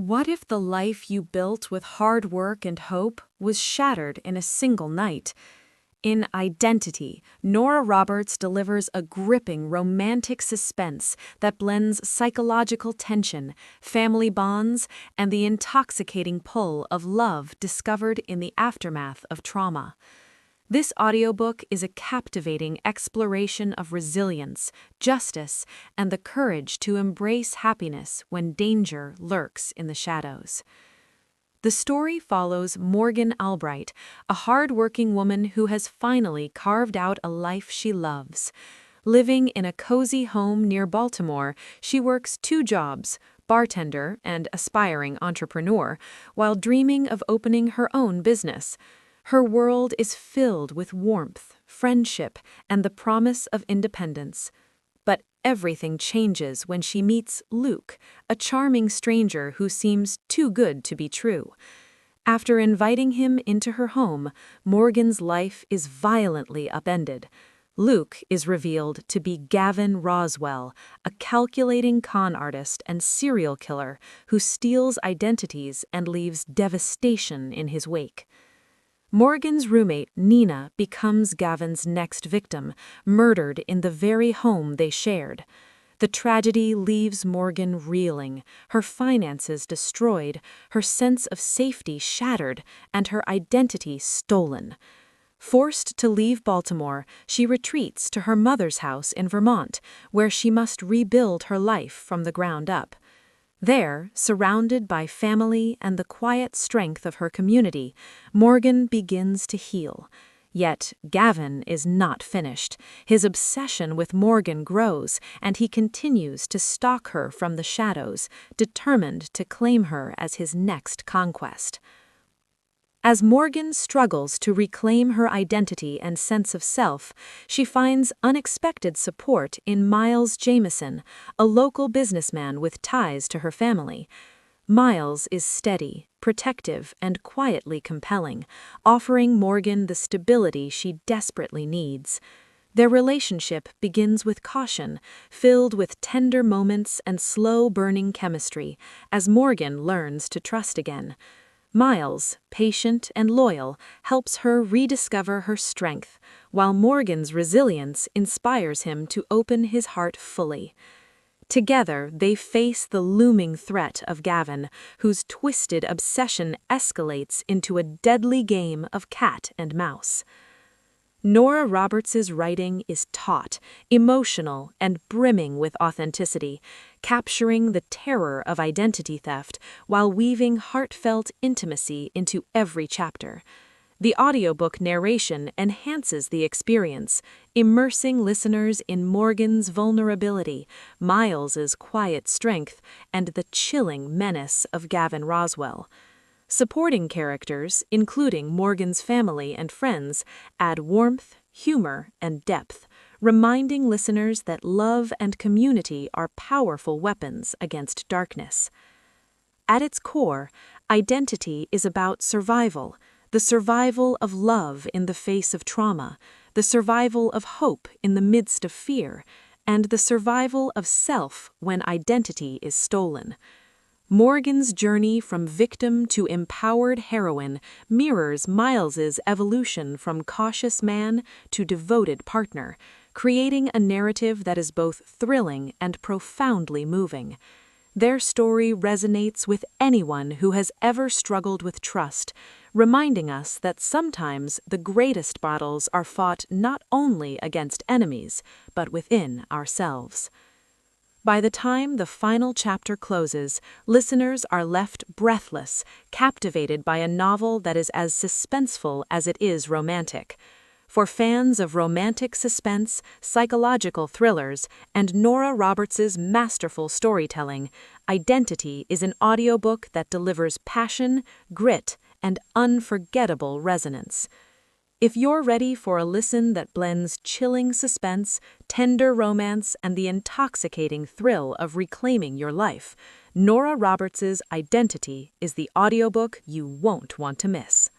What if the life you built with hard work and hope was shattered in a single night? In Identity, Nora Roberts delivers a gripping romantic suspense that blends psychological tension, family bonds, and the intoxicating pull of love discovered in the aftermath of trauma. This audiobook is a captivating exploration of resilience, justice, and the courage to embrace happiness when danger lurks in the shadows. The story follows Morgan Albright, a hard-working woman who has finally carved out a life she loves. Living in a cozy home near Baltimore, she works 2 jobs, bartender and aspiring entrepreneur, while dreaming of opening her own business. Her world is filled with warmth, friendship, and the promise of independence. But everything changes when she meets Luke, a charming stranger who seems too good to be true. After inviting him into her home, Morgan's life is violently upended. Luke is revealed to be Gavin Rozwell, a calculating con artist and serial killer who steals identities and leaves devastation in his wake. Morgan's roommate, Nina, becomes Gavin's next victim, murdered in the very home they shared. The tragedy leaves Morgan reeling, her finances destroyed, her sense of safety shattered, and her identity stolen. Forced to leave Baltimore, she retreats to her mother's house in Vermont, where she must rebuild her life from the ground up. There, surrounded by family and the quiet strength of her community, Morgan begins to heal. Yet Gavin is not finished. His obsession with Morgan grows, and he continues to stalk her from the shadows, determined to claim her as his next conquest. As Morgan struggles to reclaim her identity and sense of self, she finds unexpected support in Miles Jameson, a local businessman with ties to her family. Miles is steady, protective, and quietly compelling, offering Morgan the stability she desperately needs. Their relationship begins with caution, filled with tender moments and slow-burning chemistry, as Morgan learns to trust again. Miles, patient and loyal, helps her rediscover her strength, while Morgan's resilience inspires him to open his heart fully. Together, they face the looming threat of Gavin, whose twisted obsession escalates into a deadly game of cat and mouse. Nora Roberts' writing is taut, emotional, and brimming with authenticity, capturing the terror of identity theft while weaving heartfelt intimacy into every chapter. The audiobook narration enhances the experience, immersing listeners in Morgan's vulnerability, Miles's quiet strength, and the chilling menace of Gavin Rozwell. Supporting characters, including Morgan's family and friends, add warmth, humor, and depth, reminding listeners that love and community are powerful weapons against darkness. At its core, Identity is about survival, the survival of love in the face of trauma, the survival of hope in the midst of fear, and the survival of self when identity is stolen. Morgan's journey from victim to empowered heroine mirrors Miles's evolution from cautious man to devoted partner, creating a narrative that is both thrilling and profoundly moving. Their story resonates with anyone who has ever struggled with trust, reminding us that sometimes the greatest battles are fought not only against enemies, but within ourselves. By the time the final chapter closes, listeners are left breathless, captivated by a novel that is as suspenseful as it is romantic. For fans of romantic suspense, psychological thrillers, and Nora Roberts' masterful storytelling, Identity is an audiobook that delivers passion, grit, and unforgettable resonance. If you're ready for a listen that blends chilling suspense, tender romance, and the intoxicating thrill of reclaiming your life, Nora Roberts' Identity is the audiobook you won't want to miss.